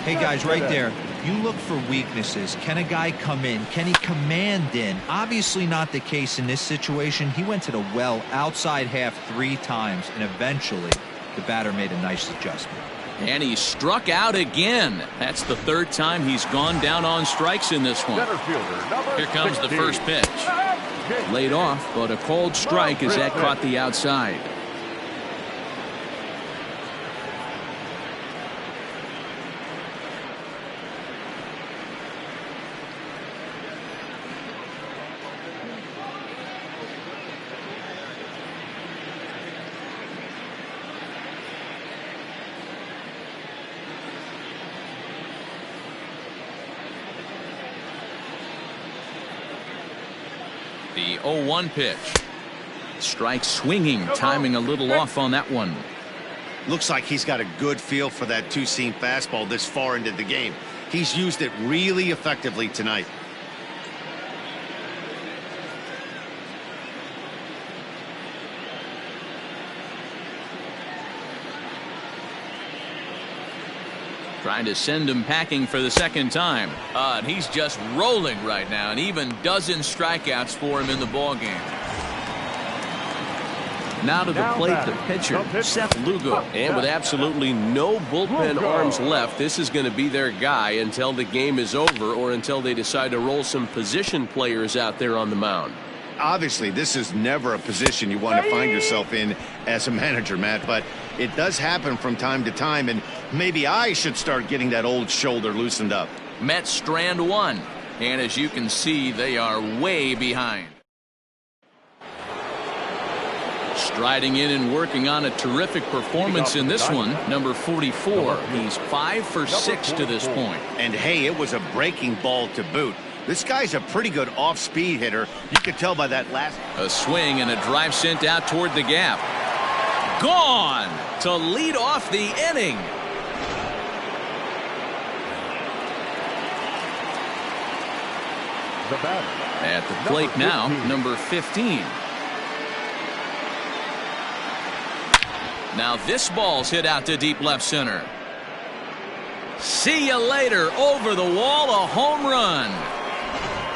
Hey, guys, right there. You look for weaknesses. Can a guy come in? Can he command in? Obviously not the case in this situation. He went to the well outside half 3 times, and eventually the batter made a nice adjustment. And he struck out again. That's the 3rd time he's gone down on strikes in this one. Here comes the first pitch. Laid off, but a cold strike as that caught the outside. The 0-1 pitch. Strike swinging, timing a little off on that one. Looks like he's got a good feel for that two-seam fastball this far into the game. He's used it really effectively tonight. Trying to send him packing for the 2nd time. And he's just rolling right now, and even dozen strikeouts for him in the ballgame. Now to the plate, the pitcher, Seth Lugo. And with absolutely no bullpen arms left, this is going to be their guy until the game is over or until they decide to roll some position players out there on the mound. Obviously, this is never a position you want to find yourself in as a manager, Matt, but it does happen from time to time, and maybe I should start getting that old shoulder loosened up. Mets strand 1, and as you can see, they are way behind. Striding in and working on a terrific performance in this one, number 44. He's 5 for 6 to this point. And hey, it was a breaking ball to boot. This guy's a pretty good off-speed hitter. You could tell by that last. A swing and a drive sent out toward the gap. Gone to lead off the inning. At the plate now, number 15. Now this ball's hit out to deep left center. See you later. Over the wall, a home run.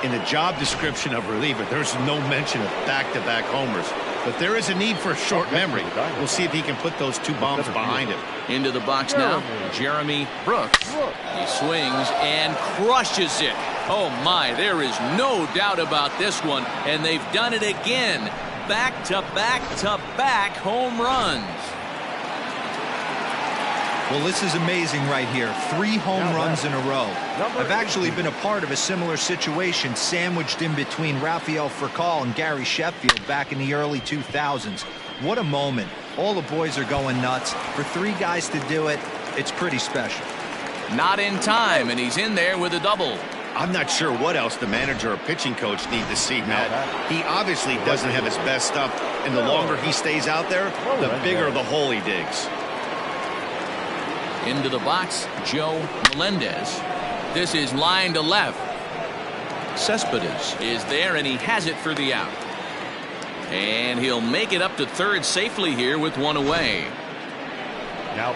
In the job description of reliever, there's no mention of back-to-back homers. But there is a need for a short memory. We'll see if he can put those 2 bombs behind him. Into the box now, Jeremy Brooks. He swings and crushes it. Oh my, there is no doubt about this one. And they've done it again. Back-to-back-to-back home runs. Well, this is amazing right here. 3 home runs in a row. I've actually been a part of a similar situation sandwiched in between Rafael Furcal and Gary Sheffield back in the early 2000s. What a moment. All the boys are going nuts. For 3 guys to do it, it's pretty special. Not in time, and he's in there with a double. I'm not sure what else the manager or pitching coach need to see, Matt. He obviously doesn't have his best stuff, and the longer he stays out there, the bigger the hole he digs. Into the box, Joe Melendez. This is line to left. Cespedes is there, and he has it for the out. And he'll make it up to 3rd safely here with 1 away. Now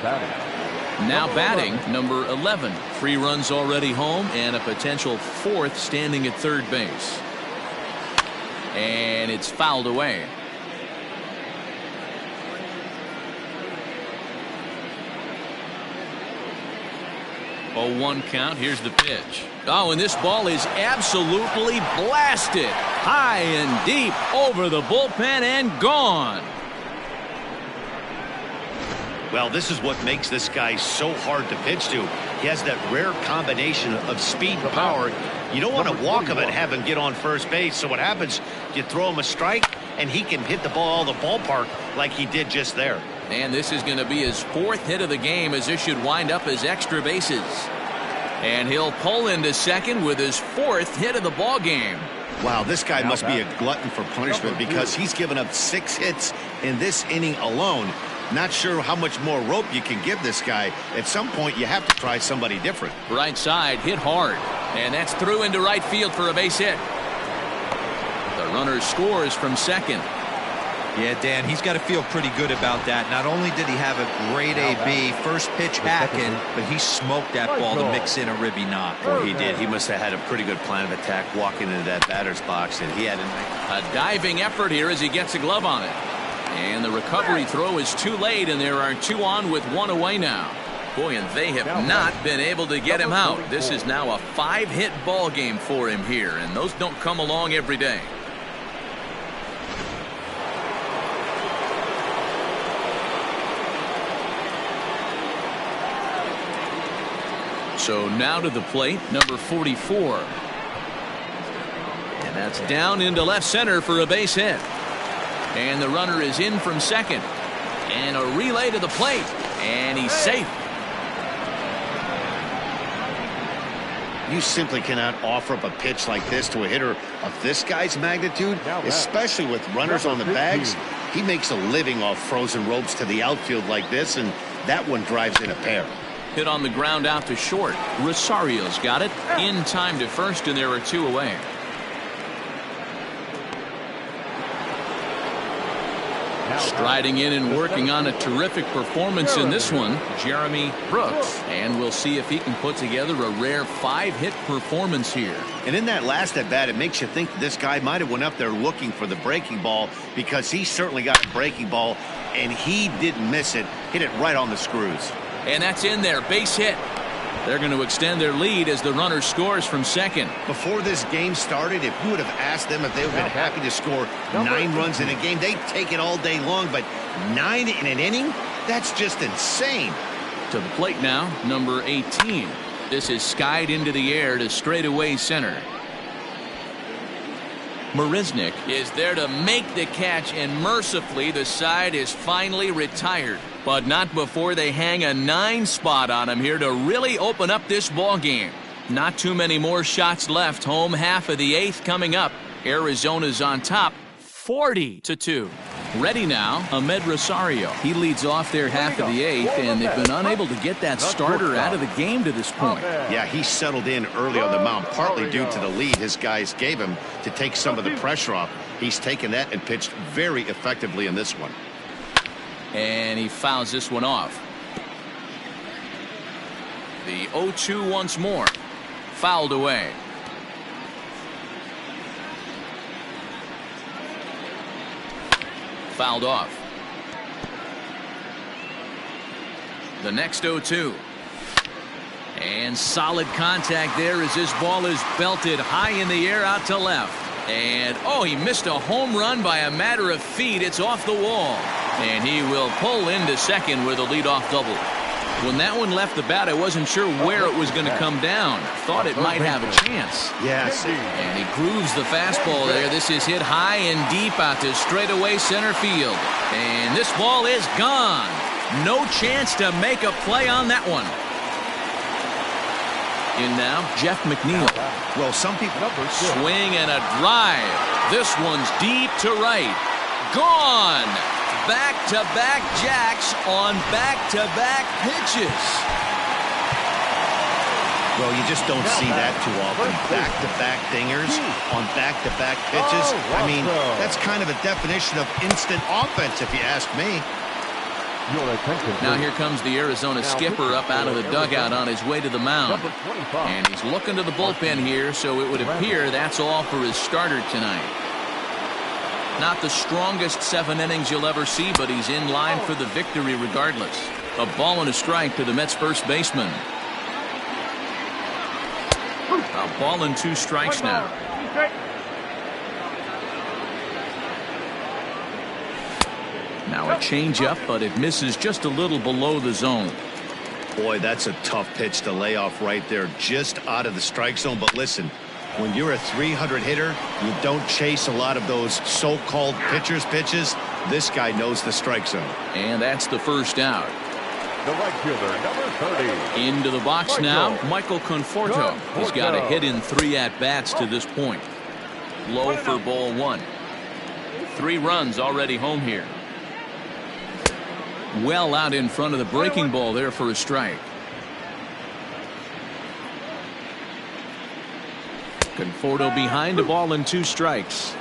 batting, number 11. 3 runs already home, and a potential 4th standing at 3rd base. And it's fouled away. 0-1 count. Here's the pitch. Oh, and this ball is absolutely blasted. High and deep over the bullpen and gone. Well, this is what makes this guy so hard to pitch to. He has that rare combination of speed and power. You don't want to walk him and have him get on first base. So what happens, you throw him a strike, and he can hit the ball all the ballpark like he did just there. And this is going to be his 4th hit of the game, as this should wind up as extra bases. And he'll pull into second with his 4th hit of the ball game. Wow, this guy must be a glutton for punishment because he's given up 6 hits in this inning alone. Not sure how much more rope you can give this guy. At some point, you have to try somebody different. Right side, hit hard. And that's through into right field for a base hit. The runner scores from second. Yeah, Dan, he's got to feel pretty good about that. Not only did he have a great AB, first pitch hacking, but he smoked that ball to mix in a ribby knock. Boy, he did. He must have had a pretty good plan of attack walking into that batter's box, and he had a diving effort here as he gets a glove on it. And the recovery throw is too late, and there are 2 on with 1 away now. Boy, and they have not been able to get him out. This is now a 5-hit ball game for him here, and those don't come along every day. So now to the plate, number 44. And that's down into left center for a base hit. And the runner is in from second. And a relay to the plate. And he's safe. You simply cannot offer up a pitch like this to a hitter of this guy's magnitude, especially with runners on the bags. He makes a living off frozen ropes to the outfield like this, and that one drives in a pair. Hit on the ground out to short. Rosario's got it in time to first, and there are 2 away. Striding in and working on a terrific performance in this one, Jeremy Brooks. And we'll see if he can put together a rare 5-hit performance here. And in that last at bat, it makes you think that this guy might have went up there looking for the breaking ball, because he certainly got a breaking ball, and he didn't miss it. Hit it right on the screws. And that's in there, base hit. They're going to extend their lead as the runner scores from second. Before this game started, if you would have asked them if they would have been happy to score 9 runs in a game, they'd take it all day long. But 9 in an inning? That's just insane. To the plate now, number 18. This is skied into the air to straightaway center. Marisnik is there to make the catch, and mercifully the side is finally retired. But not before they hang a 9 spot on him here to really open up this ball game. Not too many more shots left. Home half of the 8th coming up. Arizona's on top, 40-2. Ready now, Ahmed Rosario. He leads off their half of the 8th, and they've been unable to get that starter out of the game to this point. Yeah, he settled in early on the mound, partly due to the lead his guys gave him to take some of the pressure off. He's taken that and pitched very effectively in this one. And he fouls this one off. The 0-2 once more. Fouled away. Fouled off. The next 0-2. And solid contact there as this ball is belted high in the air out to left. And, oh, he missed a home run by a matter of feet. It's off the wall. And he will pull into second with a leadoff double. When that one left the bat, I wasn't sure where it was going to come down. Thought it might have a chance. Yes. And he grooves the fastball there. This is hit high and deep out to straightaway center field. And this ball is gone. No chance to make a play on that one. In now, Jeff McNeil. Well, some people swing and a drive. This one's deep to right. Gone. Back-to-back jacks on back-to-back pitches. Well, you just don't see that too often. Back-to-back dingers on back-to-back pitches. I mean, that's kind of a definition of instant offense, if you ask me. Now here comes the Arizona skipper up out of the dugout on his way to the mound. And he's looking to the bullpen here, so it would appear that's all for his starter tonight. Not the strongest 7 innings you'll ever see, but he's in line for the victory regardless. A ball and a strike to the Mets first baseman. A ball and 2 strikes now. Now a changeup, but it misses just a little below the zone. Boy, that's a tough pitch to lay off right there, just out of the strike zone. But listen, when you're a 300 hitter, you don't chase a lot of those so-called pitcher's pitches. This guy knows the strike zone. And that's the first out. The right fielder, number 30. Into the box now, Michael Conforto. He's got a hit in 3 at-bats to this point. Low for ball 1. 3 runs already home here. Well out in front of the breaking ball there for a strike. Conforto behind, a ball and 2 strikes.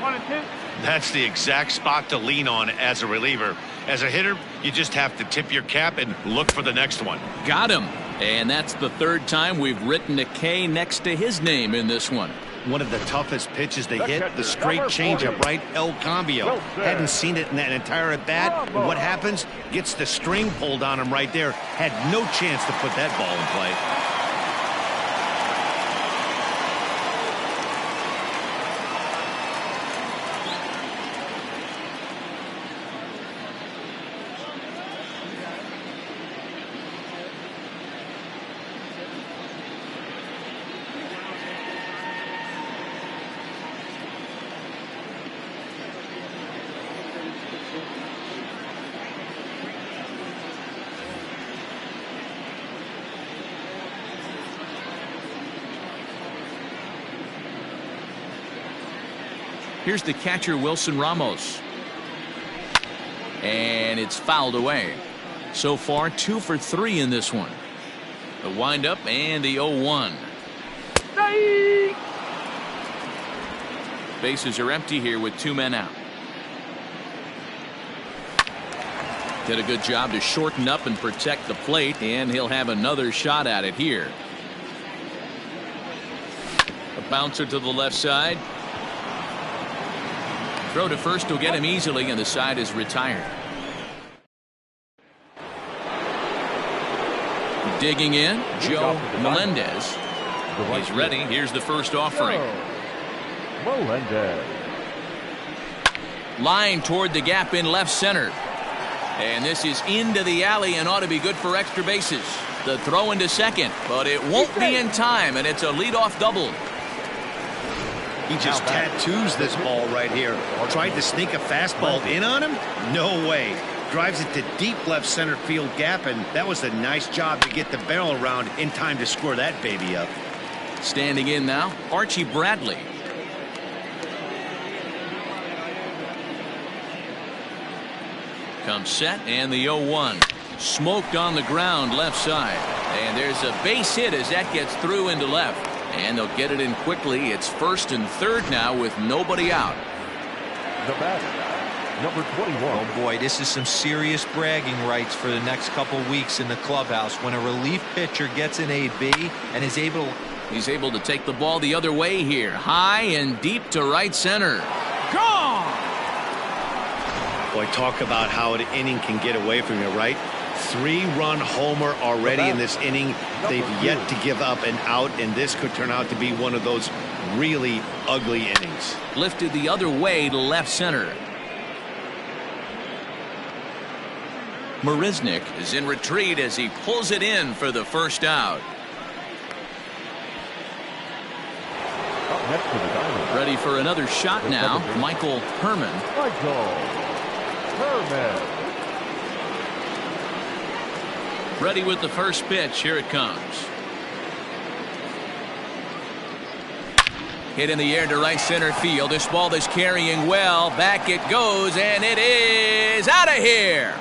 That's the exact spot to lean on as a reliever. As a hitter, you just have to tip your cap and look for the next one. Got him. And that's the 3rd time we've written a K next to his name in this one. One of the toughest pitches to hit, the straight changeup, right? El Cambio. Hadn't seen it in that entire at-bat. What happens? Gets the string pulled on him right there. Had no chance to put that ball in play. Here's the catcher, Wilson Ramos. And it's fouled away. So far, 2 for 3 in this one. The windup and the 0-1. Bases are empty here with 2 men out. Did a good job to shorten up and protect the plate, and he'll have another shot at it here. A bouncer to the left side. Throw to first will get him easily, and the side is retired. Digging in, Joe Melendez. He's ready. Here's the first offering. Melendez. Line toward the gap in left center. And this is into the alley and ought to be good for extra bases. The throw into second, but it won't be in time, and it's a leadoff double. He just tattoos this ball right here. Tried to sneak a fastball in on him? No way. Drives it to deep left center field gap, and that was a nice job to get the barrel around in time to score that baby up. Standing in now, Archie Bradley. Comes set, and the 0-1. Smoked on the ground left side. And there's a base hit as that gets through into left. And they'll get it in quickly. It's 1st and 3rd now with nobody out. The batter, number 21. Oh boy, this is some serious bragging rights for the next couple weeks in the clubhouse. When a relief pitcher gets an AB and is able... He's able to take the ball the other way here. High and deep to right center. Gone! Boy, talk about how an inning can get away from you, right? 3-run homer already in this inning. They've yet to give up an out, and this could turn out to be one of those really ugly innings. Lifted the other way to left center. Marisnik is in retreat as he pulls it in for the first out. Up next to the diamond. Ready for another shot now, Michael Herman. Michael Herman. Ready with the first pitch. Here it comes. Hit in the air to right center field. This ball is carrying well. Back it goes, and it is out of here.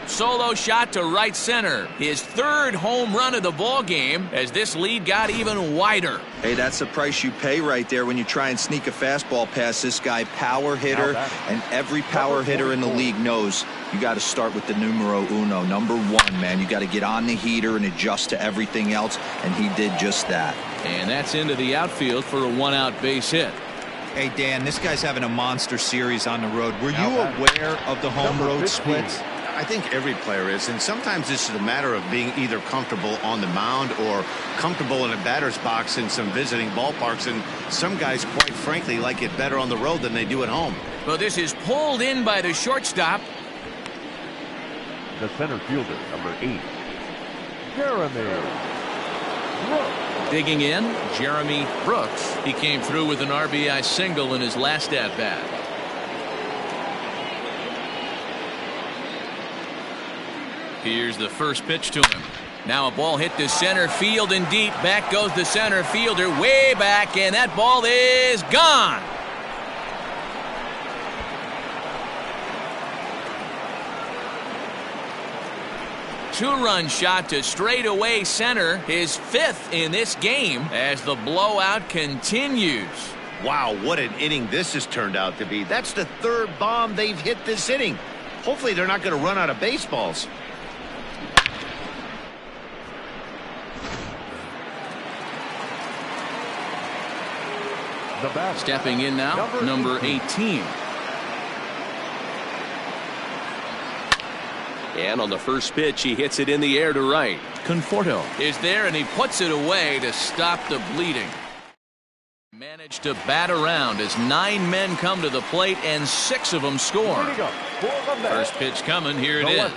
Solo shot to right center. His 3rd home run of the ball game as this lead got even wider. Hey, that's the price you pay right there when you try and sneak a fastball past this guy. Power hitter, and every power hitter in the league knows you got to start with the numero uno, number 1, man. You got to get on the heater and adjust to everything else, and he did just that. And that's into the outfield for a 1-out base hit. Hey, Dan, this guy's having a monster series on the road. Were you aware of the home road splits? I think every player is, and sometimes this is a matter of being either comfortable on the mound or comfortable in a batter's box in some visiting ballparks, and some guys, quite frankly, like it better on the road than they do at home. But this is pulled in by the shortstop. The center fielder, number 8, Jeremy. Digging in, Jeremy Brooks. He came through with an RBI single in his last at-bat. Here's the first pitch to him. Now a ball hit to center field and deep. Back goes the center fielder way back, and that ball is gone. Two-run shot to straightaway center, his 5th in this game as the blowout continues. Wow, what an inning this has turned out to be. That's the 3rd bomb they've hit this inning. Hopefully they're not going to run out of baseballs. Stepping in now, number 18. And on the first pitch, he hits it in the air to right. Conforto is there, and he puts it away to stop the bleeding. Managed to bat around as 9 men come to the plate, and 6 of them score. First pitch coming, here it is.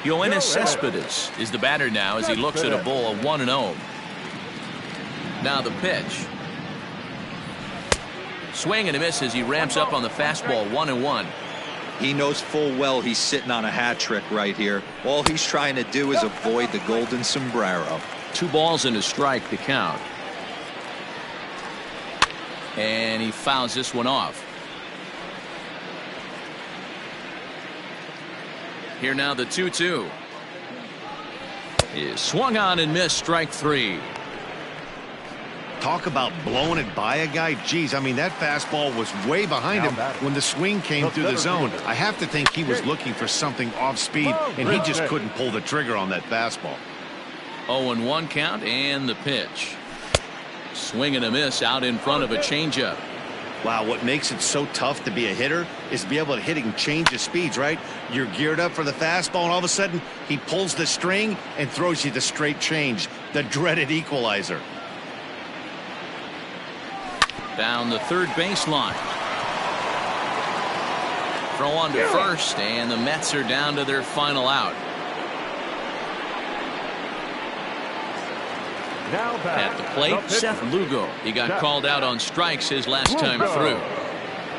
Yoenis Cespedes is the batter now as he looks at a ball of 1-0. Now the pitch. Swing and a miss as he ramps up on the fastball, 1-1. He knows full well he's sitting on a hat trick right here. All he's trying to do is avoid the golden sombrero. 2 balls and a strike to count. And he fouls this one off. Here now the 2-2. Is swung on and missed, strike 3. Talk about blowing it by a guy. Geez, I mean, that fastball was way behind him when the swing came through the zone. I have to think he was looking for something off speed, and he just couldn't pull the trigger on that fastball. 0-1 count, and the pitch. Swing and a miss out in front of a changeup. Wow, what makes it so tough to be a hitter is to be able to hit and change the speeds, right? You're geared up for the fastball, and all of a sudden, he pulls the string and throws you the straight change, the dreaded equalizer. Down the third baseline. Throw on to first, and the Mets are down to their final out. At the plate, Seth Lugo. He got called out on strikes his last time through.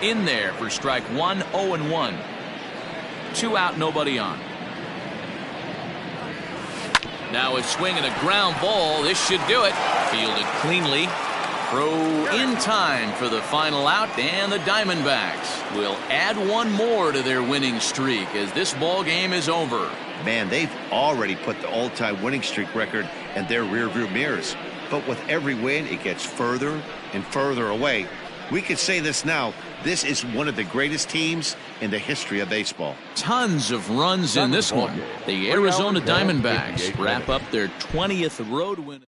In there for strike 1, 0-1. 2 out, nobody on. Now a swing and a ground ball. This should do it. Fielded cleanly. Throw in time for the final out, and the Diamondbacks will add 1 more to their winning streak as this ball game is over. Man, they've already put the all-time winning streak record in their rearview mirrors. But with every win, it gets further and further away. We could say this now. This is one of the greatest teams in the history of baseball. Tons of runs in this one. The Arizona Diamondbacks wrap up their 20th road win.